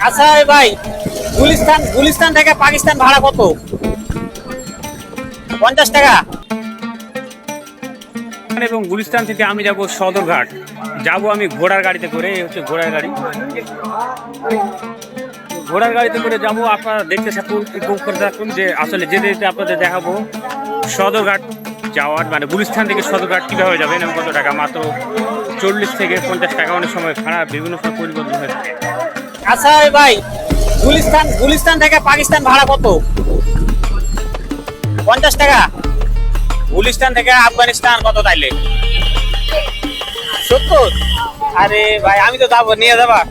আচ্ছা ভাই, গুলিস্তান থেকে পাকিস্তান ভাড়া কত? 50 টাকা। এবং গুলিস্তান থেকে আমি যাব সদরঘাট। যাব আমি ঘোড়ার গাড়িতে করে, এই হচ্ছে ঘোড়ার গাড়ি। ঘোড়ার গাড়িতে করে যাব। আপনারা দেখতে থাকুন, উপভোগ করে থাকুন যে আসলে যেতে যেতে আপনাদের দেখাবো সদরঘাট যাওয়ার, মানে গুলিস্তান থেকে সদরঘাট কীভাবে যাবেন এবং কত টাকা। মাত্র 40 থেকে 50 টাকা, অনেক সময় ভাড়া বিভিন্ন সময় পরিবর্তন হয়ে থাকে। আচ্ছা ভাই, গুলিস্তান থেকে পাকিস্তান ভাড়া কত? 50 টাকা। গুলিস্তান থেকে আফগানিস্তান কত তাইলে? 70। আরে ভাই, আমি তো যাবো, নিয়ে যাবা?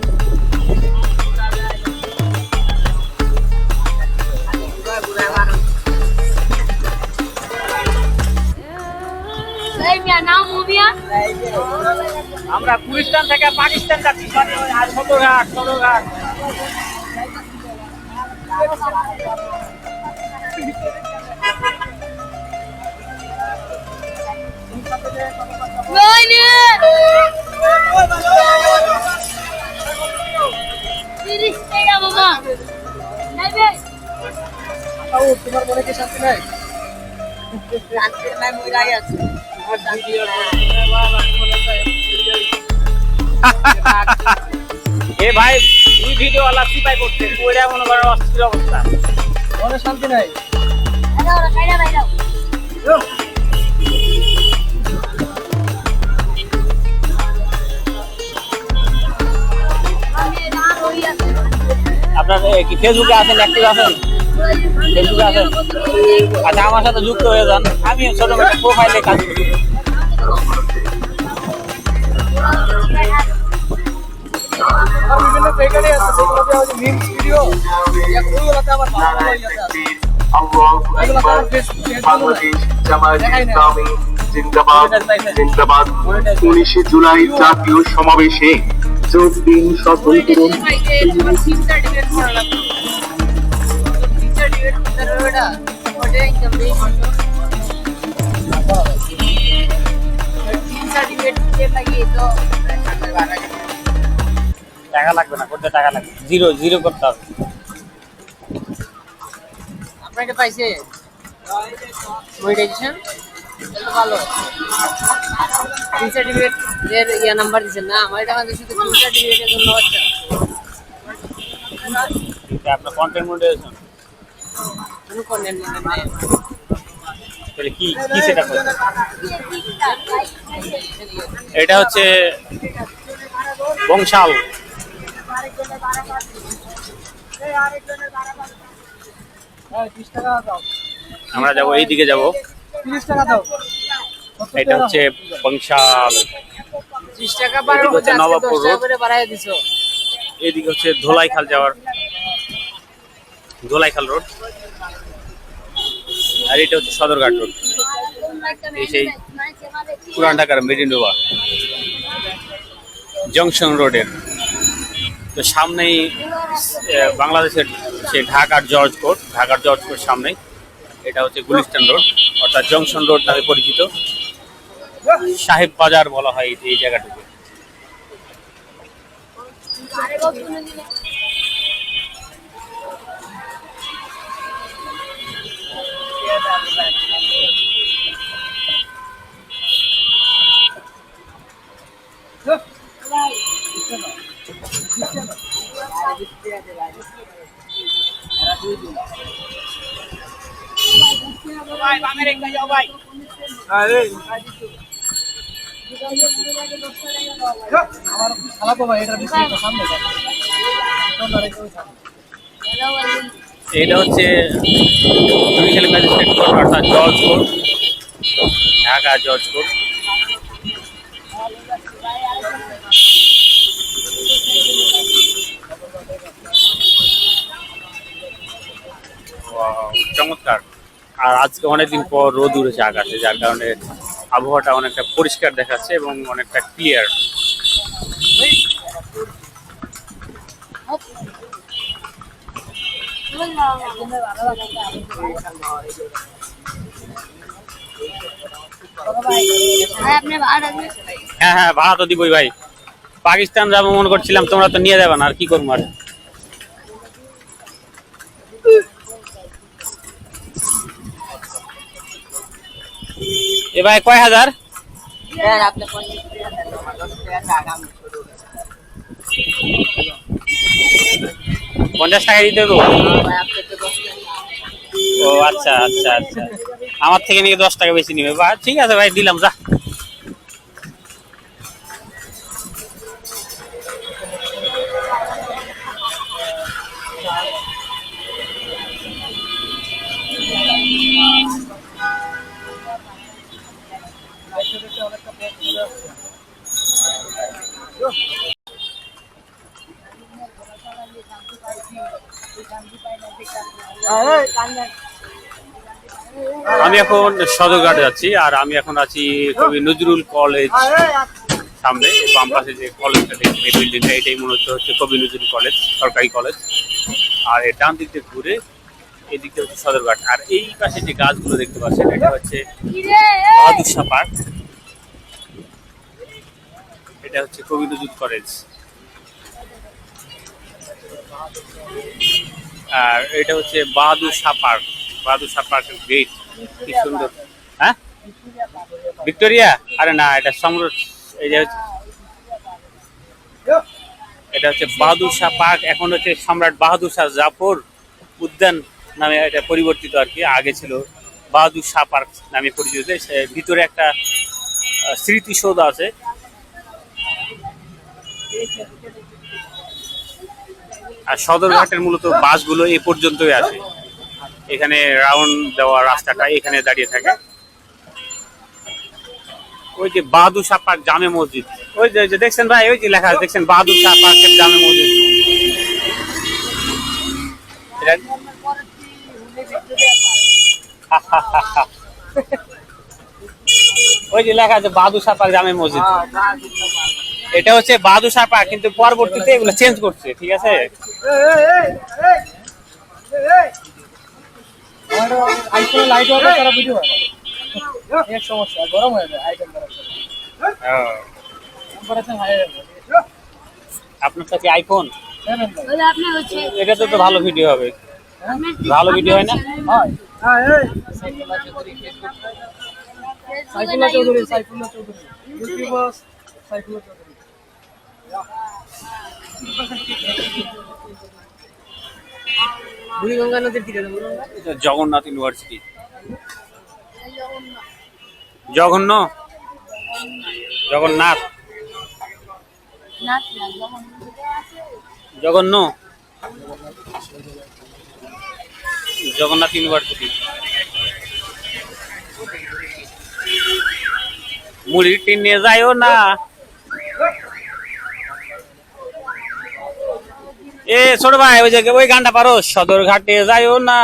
আমরা গুলিস্তান থেকে পাকিস্তান যাচ্ছি। সদরঘাট। তোমার মনে কি শান্তি নাই? শান্তি নাই, মই রাগে আছি। এ ভাই, দুই ভিডিও ওয়ালা সিপাই করতে ওইটা মনে করেন অস্থির অবস্থা। মনে শান্তি নাই। আপনার কি ফেসবুকে আছেন, অ্যাক্টিভ আছেন? ফেসবুকে আছেন? আচ্ছা, আমার সাথে যুক্ত হয়ে যান। আমি ছোট একটা প্রোফাইলে কাজ করি। বিভিন্ন পেজে আছে, সেগুলোতে হচ্ছে মিমস ভিডিও, ওইগুলোতে আবার ভালো ভালো ইয়েতে আছে। জিন্দাবাদ 19 জুলাই জাতীয় সমাবেশে যোগ দিন সফল করুন। টাকা লাগবে না, করতে টাকা লাগবে, জিরো করতে হবে। আপনাকে পাইছে মনিটাইজেশন ভালো, সার্টিফিকেট এর ইয়া নাম্বার দিবেন না? আমার এটা আমাদের শুধু সার্টিফিকেটের জন্য হচ্ছে না। আপনার কন্টেন্ট মনিটাইজেশন কোন কন্টেন্ট মনিটাইজেশন তাহলে কি সেটা করতে? এটা হচ্ছে বংশাল। আমরা যাবো, এই দিকে যাবো। 30 টাকা দাও। এটা হচ্ছে বংশাল। 30 টাকা বাড়াবো, হচ্ছে নবাবপুর রোড করে বাড়ায় দিছো। এদিকে হচ্ছে ধোলাইখাল যাওয়ার, ধোলাইখাল রোড। আর এটা হচ্ছে সদরঘাট রোড। এই সেই পুরান ঢাকার মেরিনোভা জংশন রোডের তো সামনেই বাংলাদেশের সে ঢাকার জর্জ কোর্ট সামনেই। এটা হচ্ছে গুলিস্তান রোড, অর্থাৎ জংশন রোড নামে পরিচিত। সাহেব বাজার বলা হয় এই জায়গাটুকু। এটা হচ্ছে জুডিশিয়াল ম্যাজিস্ট্রেট কোর্ট, অর্থাৎ জজ কোর্ট, ঢাকা জজ কোর্ট। চমৎকার। আর আজকে অনেকদিন পর রোদ উঠেছে আকাশে, যার কারণে আবহাওয়াটা অনেকটা পরিষ্কার দেখাচ্ছে এবং অনেকটা ক্লিয়ার। হ্যাঁ, ভাড়া তো দিবই ভাই। পাকিস্তান যাবো মনে করছিলাম, তোমরা তো নিয়ে যাবে না, আর কি করবো। আর এ ভাই কয় হাজার? 50 টাকা দিতে দেবো? ও আচ্ছা আচ্ছা আচ্ছা, আমার থেকে নিয়ে 10 টাকা বেশি নিবে। বা ঠিক আছে ভাই, দিলাম যা। আমি এখন সদরঘাট যাচ্ছি, আর আমি এখন আছি কবি নজরুল কলেজ সামনে। বাম পাশে যে কলেজটা দেখছি, এই বিল্ডিংটা, এটাই মনে হচ্ছে কবি নজরুল কলেজ, সরকারি কলেজ। আর এর ডান দিক দিয়ে ঘুরে এদিক দিয়ে হচ্ছে সদরঘাট। আর এই পাশে যে গাছগুলো দেখতে পাচ্ছেন, এটা হচ্ছে বাহাদুর শাহ পার্ক। এটা হচ্ছে কবি নজরুল কলেজ। আর এটা হচ্ছে বাহাদুর শাহ পার্ক। বাহাদুর শাহ পার্কের গেট কি সুন্দর। হ্যাঁ, ভিক্টোরিয়া? আরে না, এটা সম্রাট। এই যে এটা হচ্ছে বাহাদুর শাহ পার্ক, এখন হচ্ছে সম্রাট বাহাদুর শাহ জাফর উদ্যান নামে এটা পরিবর্তিত আর কি। আগে ছিল বাহাদুর শাহ পার্ক নামে পরিচিত। ভিতরে একটা স্মৃতিসৌধ আছে। আর সদরঘাটের মূলত বাসগুলো এই পর্যন্তই আসে। এখানে রাউন্ড দেওয়া রাস্তাটা এখানে দাঁড়িয়ে থাকে। ওই যে বাহাদুর শাহ পার্ক জামে মসজিদ, ওই যে দেখছেন ভাই, ওই যে লেখা আছে দেখছেন, বাহাদুর শাহ পার্কের জামে মসজিদ। ওই যে লেখা আছে বাহাদুর শাহ পার্ক জামে মসজিদ। এটা হচ্ছে বাহাদুর শাহ পার্ক, কিন্তু পরবর্তীতে এগুলো চেঞ্জ করছে। ঠিক আছে, আপনার কাছে আইফোন? এটা তো ভালো ভিডিও হবে। ভালো ভিডিও হয় না? সাইফুল্লাহ চৌধুরী, সাইফুল্লাহ চৌধুরী, ইউটিউবার সাইফুল্লাহ চৌধুরী। বুড়িগঙ্গা নদীর তীরে জগন্নাথ ইউনিভার্সিটি। জঘন্য, জগন্নাথ, জঘন্য, জগন্নাথ ইউনিভার্সিটি। মুড়ির টিন নিয়ে যাইও না। এ ছোট ভাই, ওই যে ওই গানটা পারো, সদরঘাটে যাইও না।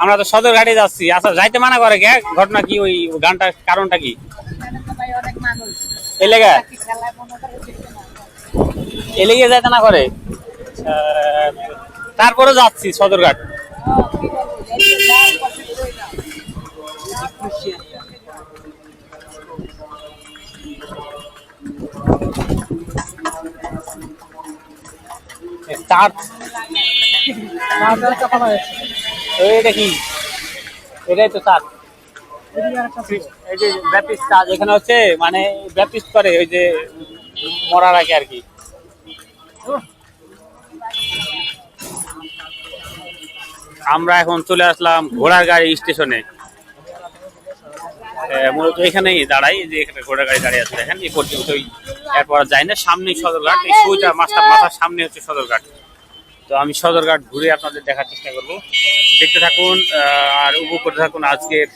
আমরা তো সদরঘাটে যাচ্ছি। আচ্ছা, যাইতে মানা করে কে? ঘটনা কি ওই গানটার কারণটা কি? এই লেগে যাইতে না করে? তারপরে যাচ্ছি সদরঘাট। এটা কি? এটাই তো তার। এই যে ব্যাপটিস্ট চার্চ, এখানে হচ্ছে মানে ব্যাপটিস্ট করে ওই যে মরার আগে আর কি। আমরা এখন চলে আসলাম ঘোড়ার গাড়ি স্টেশনে। মূলত এখানেই দাঁড়াই, যে এখানে ঘোড়ার গাড়ি দাঁড়িয়ে আছে দেখেন। এই পর্যন্তই, এরপর যাই না। সামনেই সদরঘাট, এই সোজা মাথার সামনে হচ্ছে সদরঘাট। তো আমি সদরঘাট ঘুরে আপনাদের দেখার চেষ্টা করব। দেখতে থাকুন আর উপভোগ করতে থাকুন আজকের